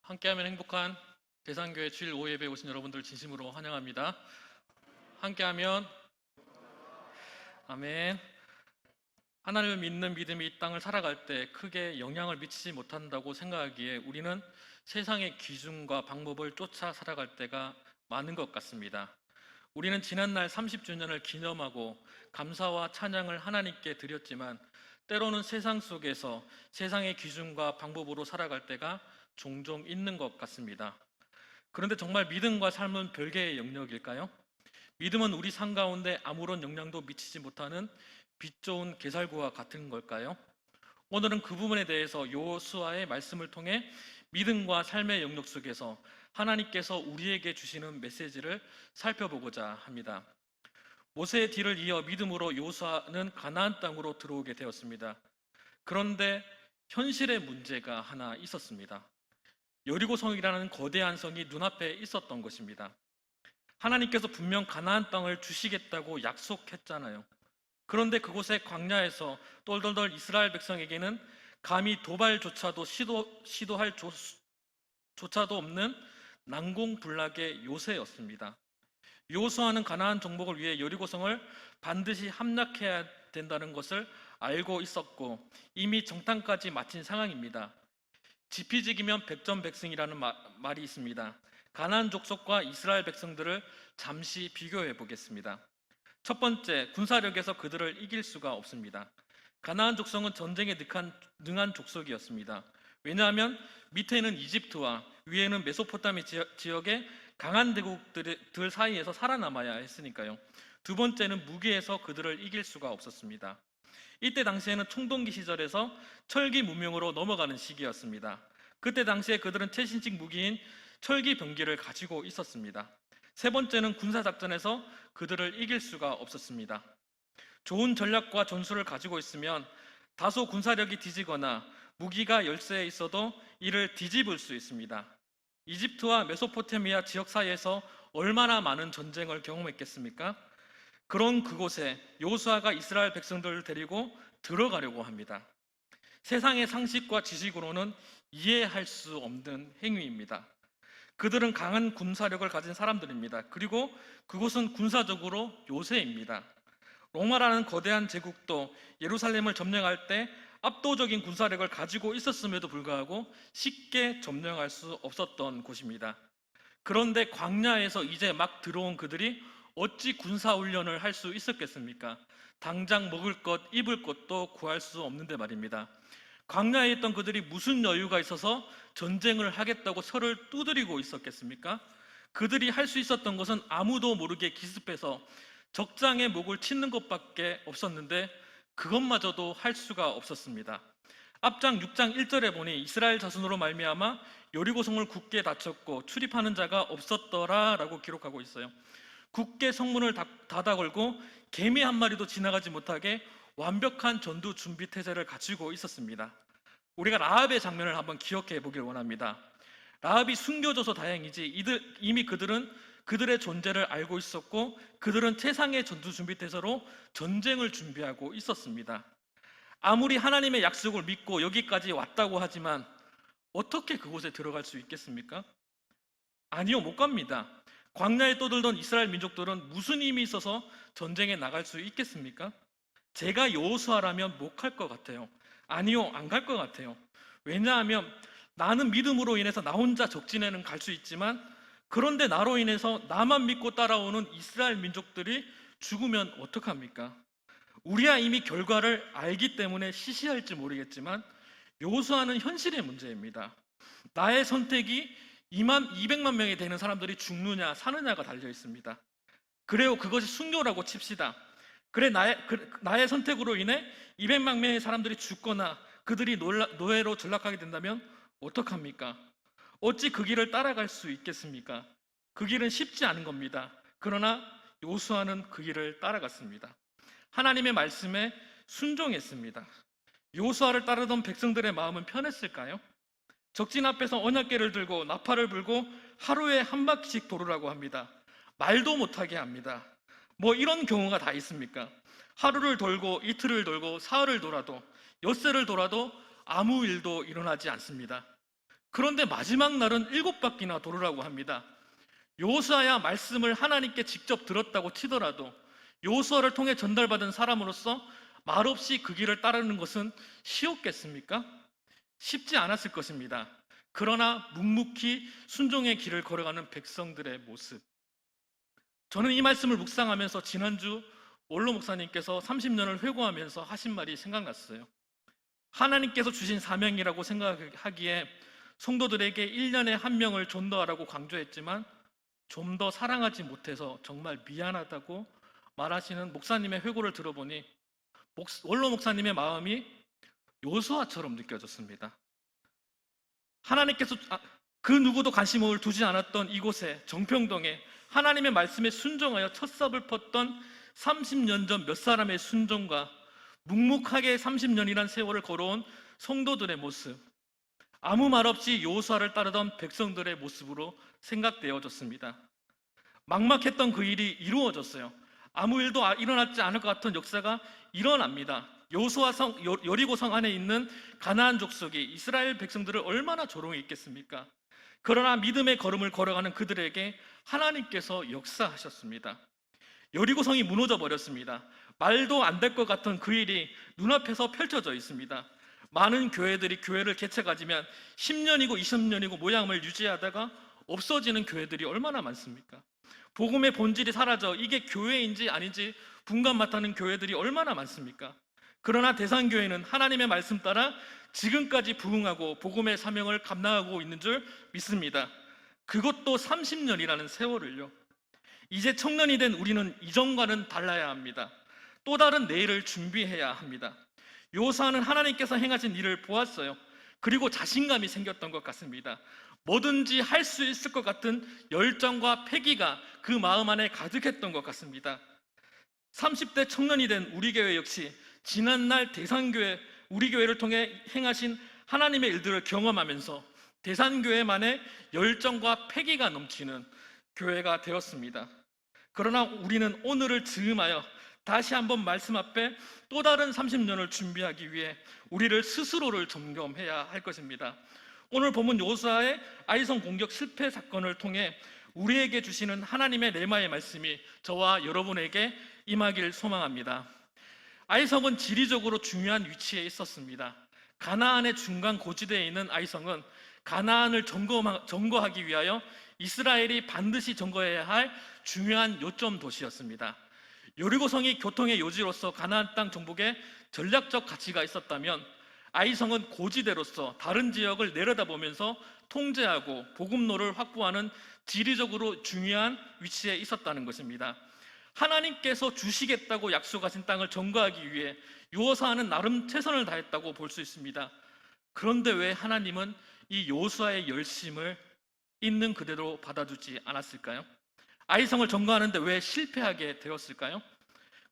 함께하면 행복한 대상교회 주일 오후 예배에 오신 여러분들 진심으로 환영합니다. 함께하면 아멘. 하나님을 믿는 믿음이 이 땅을 살아갈 때 크게 영향을 미치지 못한다고 생각하기에 우리는 세상의 기준과 방법을 쫓아 살아갈 때가 많은 것 같습니다. 우리는 지난날 30주년을 기념하고 감사와 찬양을 하나님께 드렸지만 때로는 세상 속에서 세상의 기준과 방법으로 살아갈 때가 종종 있는 것 같습니다. 그런데 정말 믿음과 삶은 별개의 영역일까요? 믿음은 우리 삶 가운데 아무런 영향도 미치지 못하는 빛 좋은 개살구와 같은 걸까요? 오늘은 그 부분에 대해서 여호수아의 말씀을 통해 믿음과 삶의 영역 속에서 하나님께서 우리에게 주시는 메시지를 살펴보고자 합니다. 모세의 뒤를 이어 믿음으로 여호수아는 가나안 땅으로 들어오게 되었습니다. 그런데 현실의 문제가 하나 있었습니다. 여리고성이라는 거대한 성이 눈앞에 있었던 것입니다. 하나님께서 분명 가나안 땅을 주시겠다고 약속했잖아요. 그런데 그곳의 광야에서 똘똘똘 이스라엘 백성에게는 감히 도발조차도 시도할 조차도 없는 난공불락의 요새였습니다. 여호수아는 가나안 정복을 위해 여리고성을 반드시 함락해야 된다는 것을 알고 있었고 이미 정탐까지 마친 상황입니다. 지피지기면 백전백승이라는 말이 있습니다. 가나안 족속과 이스라엘 백성들을 잠시 비교해 보겠습니다. 첫 번째, 군사력에서 그들을 이길 수가 없습니다. 가나안 족속은 전쟁에 능한 족속이었습니다. 왜냐하면 밑에는 이집트와 위에는 메소포타미 지역의 강한 대국들 사이에서 살아남아야 했으니까요. 두 번째는 무기에서 그들을 이길 수가 없었습니다. 이때 당시에는 청동기 시절에서 철기 문명으로 넘어가는 시기였습니다. 그때 당시에 그들은 최신식 무기인 철기 병기를 가지고 있었습니다. 세 번째는 군사작전에서 그들을 이길 수가 없었습니다. 좋은 전략과 전술을 가지고 있으면 다소 군사력이 뒤지거나 무기가 열세에 있어도 이를 뒤집을 수 있습니다. 이집트와 메소포타미아 지역 사이에서 얼마나 많은 전쟁을 경험했겠습니까? 그런 그곳에 여호수아가 이스라엘 백성들을 데리고 들어가려고 합니다. 세상의 상식과 지식으로는 이해할 수 없는 행위입니다. 그들은 강한 군사력을 가진 사람들입니다. 그리고 그곳은 군사적으로 요새입니다. 로마라는 거대한 제국도 예루살렘을 점령할 때 압도적인 군사력을 가지고 있었음에도 불구하고 쉽게 점령할 수 없었던 곳입니다. 그런데 광야에서 이제 막 들어온 그들이 어찌 군사훈련을 할 수 있었겠습니까? 당장 먹을 것, 입을 것도 구할 수 없는데 말입니다. 광야에 있던 그들이 무슨 여유가 있어서 전쟁을 하겠다고 서를 두드리고 있었겠습니까? 그들이 할 수 있었던 것은 아무도 모르게 기습해서 적장의 목을 치는 것밖에 없었는데 그것마저도 할 수가 없었습니다. 앞장 6장 1절에 보니 이스라엘 자손으로 말미암아 여리고성을 굳게 닫혔고 출입하는 자가 없었더라 라고 기록하고 있어요. 굳게 성문을 닫아 걸고 개미 한 마리도 지나가지 못하게 완벽한 전투 준비 태세를 갖추고 있었습니다. 우리가 라합의 장면을 한번 기억해 보길 원합니다. 라합이 숨겨져서 다행이지 이미 그들은 그들의 존재를 알고 있었고 그들은 최상의 전투 준비 태세로 전쟁을 준비하고 있었습니다. 아무리 하나님의 약속을 믿고 여기까지 왔다고 하지만 어떻게 그곳에 들어갈 수 있겠습니까? 아니요, 못 갑니다. 광야에 떠들던 이스라엘 민족들은 무슨 힘이 있어서 전쟁에 나갈 수 있겠습니까? 제가 여호수아라면 못 갈 것 같아요. 아니요, 안 갈 것 같아요. 왜냐하면 나는 믿음으로 인해서 나 혼자 적진에는 갈 수 있지만 그런데 나로 인해서 나만 믿고 따라오는 이스라엘 민족들이 죽으면 어떡합니까? 우리야 이미 결과를 알기 때문에 시시할지 모르겠지만 여호수아는 현실의 문제입니다. 나의 선택이 200만 명이 되는 사람들이 죽느냐 사느냐가 달려 있습니다. 그래요, 그것이 순교라고 칩시다. 그래, 나의 선택으로 인해 200만 명의 사람들이 죽거나 그들이 노예로 전락하게 된다면 어떡합니까? 어찌 그 길을 따라갈 수 있겠습니까? 그 길은 쉽지 않은 겁니다. 그러나 여호수아는 그 길을 따라갔습니다. 하나님의 말씀에 순종했습니다. 여호수아를 따르던 백성들의 마음은 편했을까요? 적진 앞에서 언약궤를 들고 나팔을 불고 하루에 한 바퀴씩 돌으라고 합니다. 말도 못하게 합니다. 뭐 이런 경우가 다 있습니까? 하루를 돌고 이틀을 돌고 사흘을 돌아도 엿새를 돌아도 아무 일도 일어나지 않습니다. 그런데 마지막 날은 7바퀴나 도르라고 합니다. 여호수아야 말씀을 하나님께 직접 들었다고 치더라도 여호수아를 통해 전달받은 사람으로서 말없이 그 길을 따르는 것은 쉬웠겠습니까? 쉽지 않았을 것입니다. 그러나 묵묵히 순종의 길을 걸어가는 백성들의 모습, 저는 이 말씀을 묵상하면서 지난주 원로 목사님께서 30년을 회고하면서 하신 말이 생각났어요. 하나님께서 주신 사명이라고 생각하기에 성도들에게 1년에 한 명을 전도하라고 강조했지만 좀 더 사랑하지 못해서 정말 미안하다고 말하시는 목사님의 회고를 들어보니 원로 목사님의 마음이 요수아처럼 느껴졌습니다. 하나님께서 그 누구도 관심을 두지 않았던 이곳에, 정평동에 하나님의 말씀에 순종하여 첫 삽을 펐던 30년 전 몇 사람의 순종과 묵묵하게 30년이란 세월을 걸어온 성도들의 모습, 아무 말 없이 여호수아를 따르던 백성들의 모습으로 생각되어졌습니다. 막막했던 그 일이 이루어졌어요. 아무 일도 일어나지 않을 것 같은 역사가 일어납니다. 여리고성 안에 있는 가나안 족속이 이스라엘 백성들을 얼마나 조롱해 있겠습니까? 그러나 믿음의 걸음을 걸어가는 그들에게 하나님께서 역사하셨습니다. 여리고성이 무너져 버렸습니다. 말도 안 될 것 같은 그 일이 눈앞에서 펼쳐져 있습니다. 많은 교회들이 교회를 개최 가지면 10년이고 20년이고 모양을 유지하다가 없어지는 교회들이 얼마나 많습니까? 복음의 본질이 사라져 이게 교회인지 아닌지 분간 못하는 교회들이 얼마나 많습니까? 그러나 대산교회는 하나님의 말씀 따라 지금까지 부흥하고 복음의 사명을 감당하고 있는 줄 믿습니다. 그것도 30년이라는 세월을요. 이제 청년이 된 우리는 이전과는 달라야 합니다. 또 다른 내일을 준비해야 합니다. 요사는 하나님께서 행하신 일을 보았어요. 그리고 자신감이 생겼던 것 같습니다. 뭐든지 할 수 있을 것 같은 열정과 패기가 그 마음 안에 가득했던 것 같습니다. 30대 청년이 된 우리 교회 역시 지난날 대산교회, 우리 교회를 통해 행하신 하나님의 일들을 경험하면서 대산교회만의 열정과 패기가 넘치는 교회가 되었습니다. 그러나 우리는 오늘을 즈음하여 다시 한번 말씀 앞에 또 다른 30년을 준비하기 위해 우리를 스스로를 점검해야 할 것입니다. 오늘 본문 여호수아의 아이성 공격 실패 사건을 통해 우리에게 주시는 하나님의 레마의 말씀이 저와 여러분에게 임하길 소망합니다. 아이성은 지리적으로 중요한 위치에 있었습니다. 가나안의 중간 고지대에 있는 아이성은 가나안을 점거하기 위하여 이스라엘이 반드시 점거해야 할 중요한 요점 도시였습니다. 여리고성이 교통의 요지로서 가나안 땅 정복에 전략적 가치가 있었다면 아이성은 고지대로서 다른 지역을 내려다보면서 통제하고 보급로를 확보하는 지리적으로 중요한 위치에 있었다는 것입니다. 하나님께서 주시겠다고 약속하신 땅을 점거하기 위해 여호수아는 나름 최선을 다했다고 볼 수 있습니다. 그런데 왜 하나님은 이 여호수아의 열심을 있는 그대로 받아주지 않았을까요? 아이성을 점거하는데 왜 실패하게 되었을까요?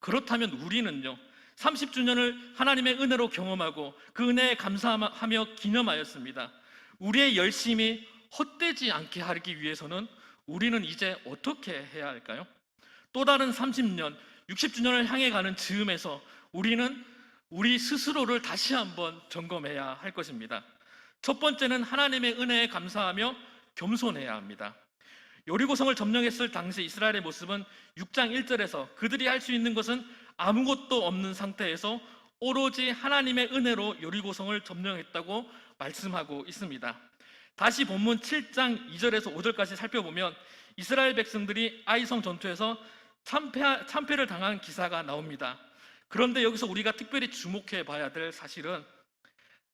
그렇다면 우리는요, 30주년을 하나님의 은혜로 경험하고 그 은혜에 감사하며 기념하였습니다. 우리의 열심이 헛되지 않게 하기 위해서는 우리는 이제 어떻게 해야 할까요? 또 다른 30년, 60주년을 향해 가는 즈음에서 우리는 우리 스스로를 다시 한번 점검해야 할 것입니다. 첫 번째는 하나님의 은혜에 감사하며 겸손해야 합니다. 여리고성을 점령했을 당시 이스라엘의 모습은 6장 1절에서 그들이 할 수 있는 것은 아무것도 없는 상태에서 오로지 하나님의 은혜로 여리고성을 점령했다고 말씀하고 있습니다. 다시 본문 7장 2절에서 5절까지 살펴보면 이스라엘 백성들이 아이성 전투에서 참패를 당한 기사가 나옵니다. 그런데 여기서 우리가 특별히 주목해 봐야 될 사실은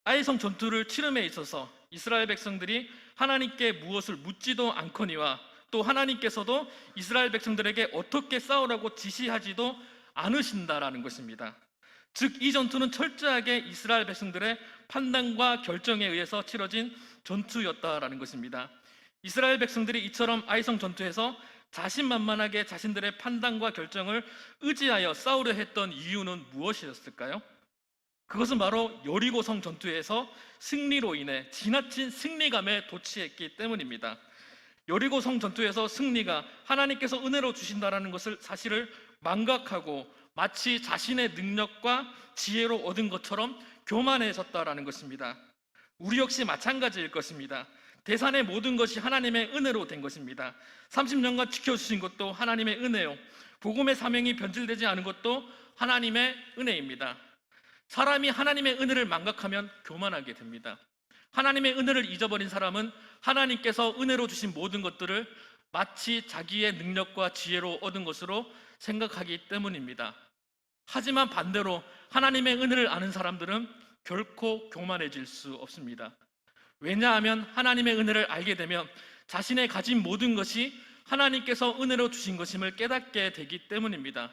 아이성 전투를 치름에 있어서 이스라엘 백성들이 하나님께 무엇을 묻지도 않거니와 또 하나님께서도 이스라엘 백성들에게 어떻게 싸우라고 지시하지도 않으신다라는 것입니다. 즉, 이 전투는 철저하게 이스라엘 백성들의 판단과 결정에 의해서 치러진 전투였다라는 것입니다. 이스라엘 백성들이 이처럼 아이성 전투에서 자신만만하게 자신들의 판단과 결정을 의지하여 싸우려 했던 이유는 무엇이었을까요? 그것은 바로 여리고성 전투에서 승리로 인해 지나친 승리감에 도취했기 때문입니다. 여리고성 전투에서 승리가 하나님께서 은혜로 주신다라는 것을 사실을 망각하고 마치 자신의 능력과 지혜로 얻은 것처럼 교만해졌다라는 것입니다. 우리 역시 마찬가지일 것입니다. 대산의 모든 것이 하나님의 은혜로 된 것입니다. 30년간 지켜주신 것도 하나님의 은혜요, 복음의 사명이 변질되지 않은 것도 하나님의 은혜입니다. 사람이 하나님의 은혜를 망각하면 교만하게 됩니다. 하나님의 은혜를 잊어버린 사람은 하나님께서 은혜로 주신 모든 것들을 마치 자기의 능력과 지혜로 얻은 것으로 생각하기 때문입니다. 하지만 반대로 하나님의 은혜를 아는 사람들은 결코 교만해질 수 없습니다. 왜냐하면 하나님의 은혜를 알게 되면 자신의 가진 모든 것이 하나님께서 은혜로 주신 것임을 깨닫게 되기 때문입니다.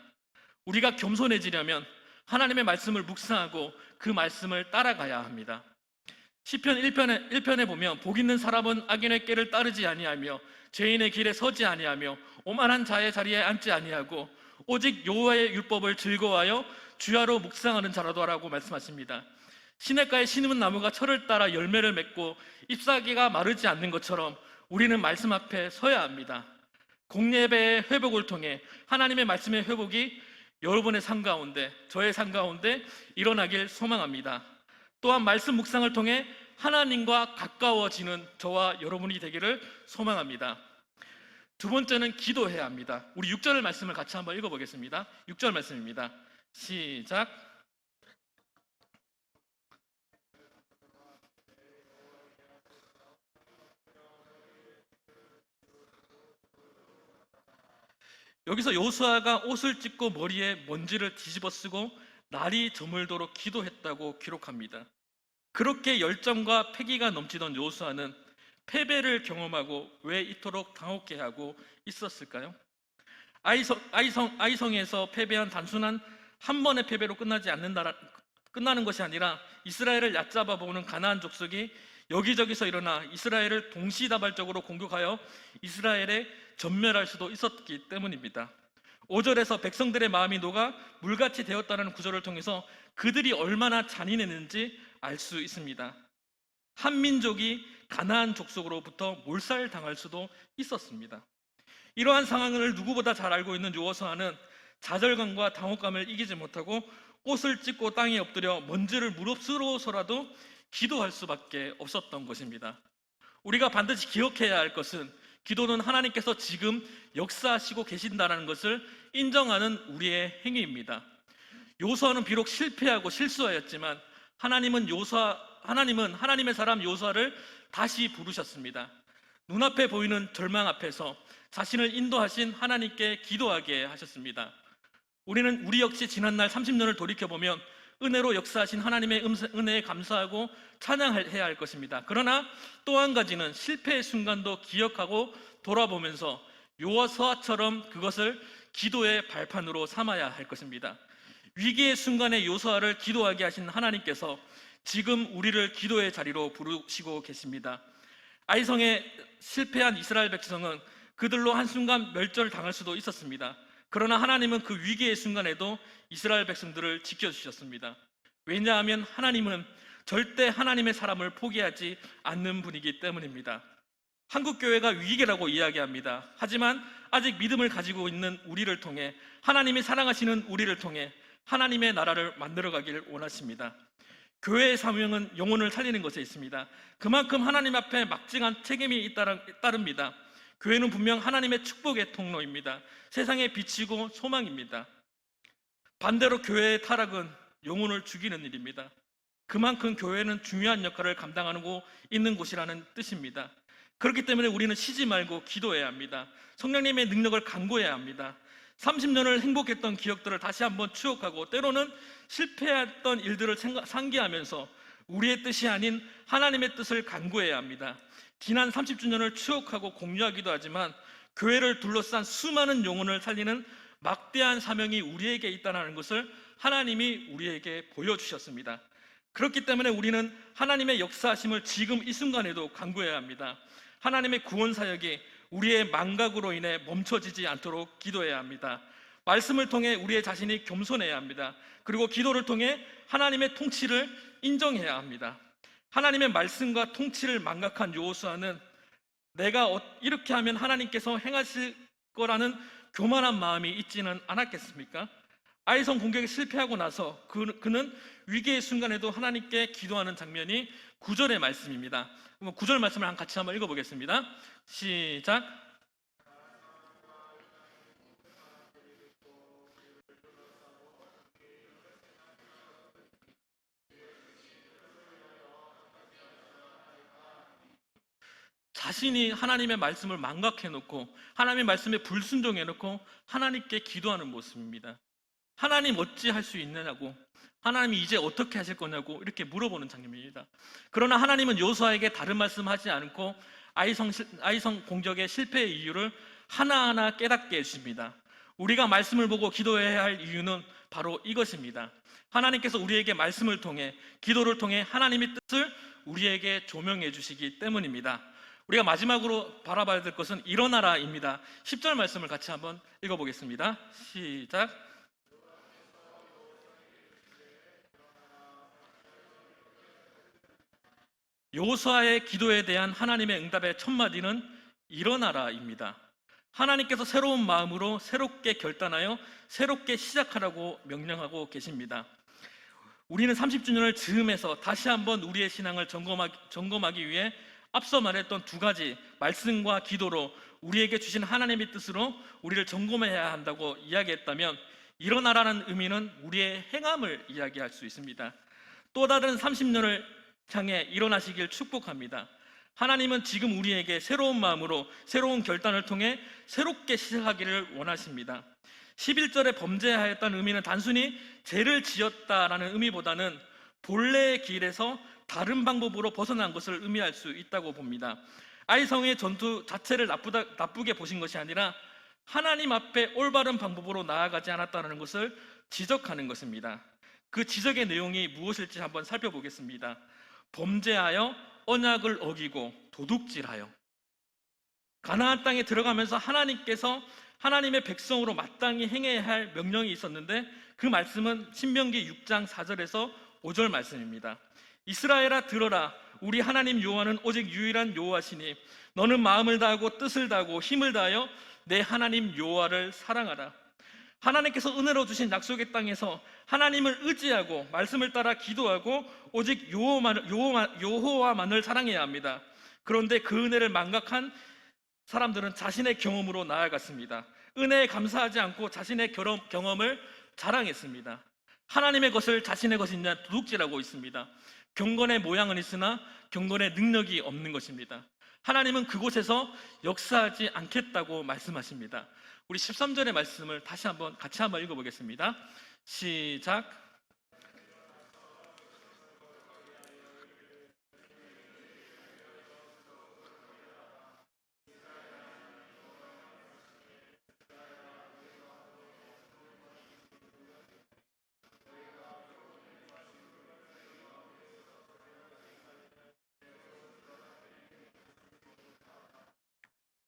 우리가 겸손해지려면 하나님의 말씀을 묵상하고 그 말씀을 따라가야 합니다. 시편 1편에 보면 복 있는 사람은 악인의 꾀를 따르지 아니하며 죄인의 길에 서지 아니하며 오만한 자의 자리에 앉지 아니하고 오직 여호와의 율법을 즐거워하여 주야로 묵상하는 자라도라고 말씀하십니다. 시냇가에 심은 나무가 철을 따라 열매를 맺고 잎사귀가 마르지 않는 것처럼 우리는 말씀 앞에 서야 합니다. 공예배의 회복을 통해 하나님의 말씀의 회복이 여러분의 삶 가운데, 저의 삶 가운데 일어나길 소망합니다. 또한 말씀 묵상을 통해 하나님과 가까워지는 저와 여러분이 되기를 소망합니다. 두 번째는 기도해야 합니다. 우리 6절 말씀을 같이 한번 읽어보겠습니다. 6절 말씀입니다. 시작. 여기서 여호수아가 옷을 찢고 머리에 먼지를 뒤집어 쓰고 날이 저물도록 기도했다고 기록합니다. 그렇게 열정과 패기가 넘치던 여호수아는 패배를 경험하고 왜 이토록 당혹해 하고 있었을까요? 아이성에서 패배한 단순한 한 번의 패배로 끝나는 것이 아니라 이스라엘을 얕잡아 보는 가나안 족속이 여기저기서 일어나 이스라엘을 동시다발적으로 공격하여 이스라엘에 전멸할 수도 있었기 때문입니다. 5절에서 백성들의 마음이 녹아 물같이 되었다는 구절을 통해서 그들이 얼마나 잔인했는지 알 수 있습니다. 한 민족이 가나안 족속으로부터 몰살당할 수도 있었습니다. 이러한 상황을 누구보다 잘 알고 있는 여호수아는 좌절감과 당혹감을 이기지 못하고 옷을 찢고 땅에 엎드려 먼지를 무릅쓰고서라도 기도할 수밖에 없었던 것입니다. 우리가 반드시 기억해야 할 것은 기도는 하나님께서 지금 역사하시고 계신다는 것을 인정하는 우리의 행위입니다. 여호수아는 비록 실패하고 실수하였지만 하나님은 하나님의 사람 여호수아를 다시 부르셨습니다. 눈앞에 보이는 절망 앞에서 자신을 인도하신 하나님께 기도하게 하셨습니다. 우리 역시 지난날 30년을 돌이켜보면 은혜로 역사하신 하나님의 은혜에 감사하고 찬양해야 할 것입니다. 그러나 또 한 가지는 실패의 순간도 기억하고 돌아보면서 여호수아처럼 그것을 기도의 발판으로 삼아야 할 것입니다. 위기의 순간에 여호수아를 기도하게 하신 하나님께서 지금 우리를 기도의 자리로 부르시고 계십니다. 아이성에 실패한 이스라엘 백성은 그들로 한순간 멸절당할 수도 있었습니다. 그러나 하나님은 그 위기의 순간에도 이스라엘 백성들을 지켜주셨습니다. 왜냐하면 하나님은 절대 하나님의 사람을 포기하지 않는 분이기 때문입니다. 한국교회가 위기라고 이야기합니다. 하지만 아직 믿음을 가지고 있는 우리를 통해, 하나님이 사랑하시는 우리를 통해 하나님의 나라를 만들어가길 원하십니다. 교회의 사명은 영혼을 살리는 것에 있습니다. 그만큼 하나님 앞에 막중한 책임이 따릅니다. 교회는 분명 하나님의 축복의 통로입니다. 세상의 빛이고 소망입니다. 반대로 교회의 타락은 영혼을 죽이는 일입니다. 그만큼 교회는 중요한 역할을 감당하고 있는 곳이라는 뜻입니다. 그렇기 때문에 우리는 쉬지 말고 기도해야 합니다. 성령님의 능력을 간구해야 합니다. 30년을 행복했던 기억들을 다시 한번 추억하고, 때로는 실패했던 일들을 상기하면서 우리의 뜻이 아닌 하나님의 뜻을 간구해야 합니다. 지난 30주년을 추억하고 공유하기도 하지만 교회를 둘러싼 수많은 영혼을 살리는 막대한 사명이 우리에게 있다는 것을 하나님이 우리에게 보여주셨습니다. 그렇기 때문에 우리는 하나님의 역사하심을 지금 이 순간에도 간구해야 합니다. 하나님의 구원 사역이 우리의 망각으로 인해 멈춰지지 않도록 기도해야 합니다. 말씀을 통해 우리의 자신이 겸손해야 합니다. 그리고 기도를 통해 하나님의 통치를 인정해야 합니다. 하나님의 말씀과 통치를 망각한 여호수아는 내가 이렇게 하면 하나님께서 행하실 거라는 교만한 마음이 있지는 않았겠습니까? 아이성 공격에 실패하고 나서 그는 위기의 순간에도 하나님께 기도하는 장면이 9절의 말씀입니다. 9절 말씀을 같이 한번 읽어보겠습니다. 시작. 자신이 하나님의 말씀을 망각해놓고 하나님의 말씀에 불순종해놓고 하나님께 기도하는 모습입니다. 하나님 어찌 할 수 있느냐고, 하나님이 이제 어떻게 하실 거냐고 이렇게 물어보는 장면입니다. 그러나 하나님은 여호수아에게 다른 말씀하지 않고 아이성 공격의 실패의 이유를 하나하나 깨닫게 해주십니다. 우리가 말씀을 보고 기도해야 할 이유는 바로 이것입니다. 하나님께서 우리에게 말씀을 통해, 기도를 통해 하나님의 뜻을 우리에게 조명해 주시기 때문입니다. 우리가 마지막으로 바라봐야 될 것은 일어나라입니다. 10절 말씀을 같이 한번 읽어보겠습니다. 시작. 여호수아의 기도에 대한 하나님의 응답의 첫 마디는 일어나라입니다. 하나님께서 새로운 마음으로 새롭게 결단하여 새롭게 시작하라고 명령하고 계십니다. 우리는 30주년을 즈음해서 다시 한번 우리의 신앙을 점검하기 위해 앞서 말했던 두 가지 말씀과 기도로 우리에게 주신 하나님의 뜻으로 우리를 점검해야 한다고 이야기했다면, 일어나라는 의미는 우리의 행함을 이야기할 수 있습니다. 또 다른 30년을 향해 일어나시길 축복합니다. 하나님은 지금 우리에게 새로운 마음으로 새로운 결단을 통해 새롭게 시작하기를 원하십니다. 11절에 범죄하였다는 의미는 단순히 죄를 지었다라는 의미보다는 본래의 길에서 다른 방법으로 벗어난 것을 의미할 수 있다고 봅니다. 아이성의 전투 자체를 나쁘게 보신 것이 아니라 하나님 앞에 올바른 방법으로 나아가지 않았다는 것을 지적하는 것입니다. 그 지적의 내용이 무엇일지 한번 살펴보겠습니다. 범죄하여 언약을 어기고 도둑질하여. 가나안 땅에 들어가면서 하나님께서 하나님의 백성으로 마땅히 행해야 할 명령이 있었는데, 그 말씀은 신명기 6장 4절에서 5절 말씀입니다. 이스라엘아 들어라, 우리 하나님 여호와는 오직 유일한 여호와시니 너는 마음을 다하고 뜻을 다하고 힘을 다하여 내 하나님 여호와를 사랑하라. 하나님께서 은혜로 주신 약속의 땅에서 하나님을 의지하고 말씀을 따라 기도하고 오직 여호와만을 사랑해야 합니다. 그런데 그 은혜를 망각한 사람들은 자신의 경험으로 나아갔습니다. 은혜에 감사하지 않고 자신의 경험을 자랑했습니다. 하나님의 것을 자신의 것이냐 도둑질하고 있습니다. 경건의 모양은 있으나 경건의 능력이 없는 것입니다. 하나님은 그곳에서 역사하지 않겠다고 말씀하십니다. 우리 13절의 말씀을 같이 한번 읽어보겠습니다. 시작.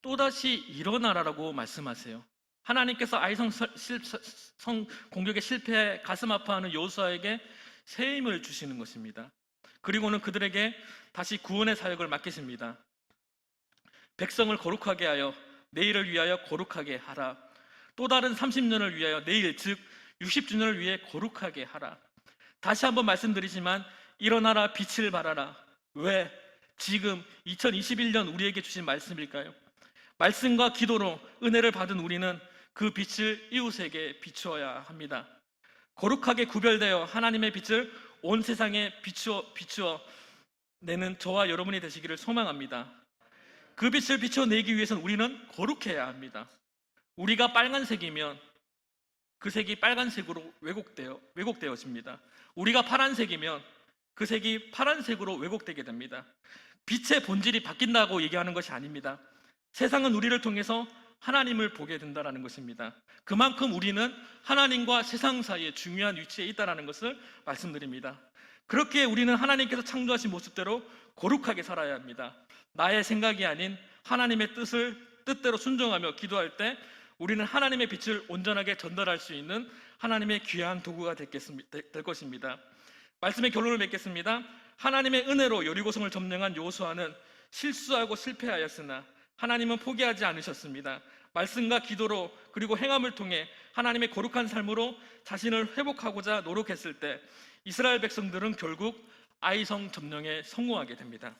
또다시 일어나라라고 말씀하세요. 하나님께서 아이성 공격에 실패해 가슴 아파하는 여호수아에게 새 힘을 주시는 것입니다. 그리고는 그들에게 다시 구원의 사역을 맡기십니다. 백성을 거룩하게 하여 내일을 위하여 거룩하게 하라. 또 다른 30년을 위하여 내일, 즉 60주년을 위해 거룩하게 하라. 다시 한번 말씀드리지만 일어나라, 빛을 발하라. 왜? 지금 2021년 우리에게 주신 말씀일까요? 말씀과 기도로 은혜를 받은 우리는 그 빛을 이웃에게 비추어야 합니다. 거룩하게 구별되어 하나님의 빛을 온 세상에 비추어 내는 저와 여러분이 되시기를 소망합니다. 그 빛을 비춰내기 위해서는 우리는 거룩해야 합니다. 우리가 빨간색이면 그 색이 빨간색으로 왜곡되어집니다. 우리가 파란색이면 그 색이 파란색으로 왜곡되게 됩니다. 빛의 본질이 바뀐다고 얘기하는 것이 아닙니다. 세상은 우리를 통해서 하나님을 보게 된다는 것입니다. 그만큼 우리는 하나님과 세상 사이에 중요한 위치에 있다는 것을 말씀드립니다. 그렇게 우리는 하나님께서 창조하신 모습대로 거룩하게 살아야 합니다. 나의 생각이 아닌 하나님의 뜻대로 순종하며 기도할 때 우리는 하나님의 빛을 온전하게 전달할 수 있는 하나님의 귀한 도구가 될 것입니다. 말씀의 결론을 맺겠습니다. 하나님의 은혜로 여리고성을 점령한 여호수아는 실수하고 실패하였으나 하나님은 포기하지 않으셨습니다. 말씀과 기도로 그리고 행함을 통해 하나님의 거룩한 삶으로 자신을 회복하고자 노력했을 때 이스라엘 백성들은 결국 아이성 점령에 성공하게 됩니다.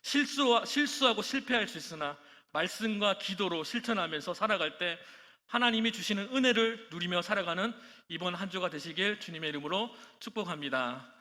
실수하고 실패할 수 있으나 말씀과 기도로 실천하면서 살아갈 때 하나님이 주시는 은혜를 누리며 살아가는 이번 한 주가 되시길 주님의 이름으로 축복합니다.